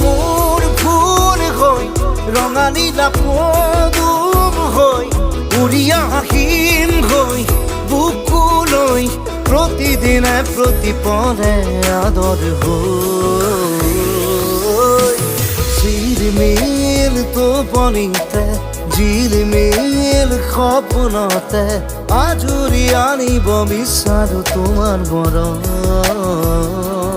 মোৰ ফুল হৈ ৰঙা নীলা পদুম হৈ উৰি আহিম হৈ বুকুলৈ প্ৰতিদিনে প্ৰতিপদে আদৰ হৈ ঝিলমিল টোপনিতে ঝিলমিল সপোনতে আজৰি আনিব বিচাৰো তোমাৰ মৰম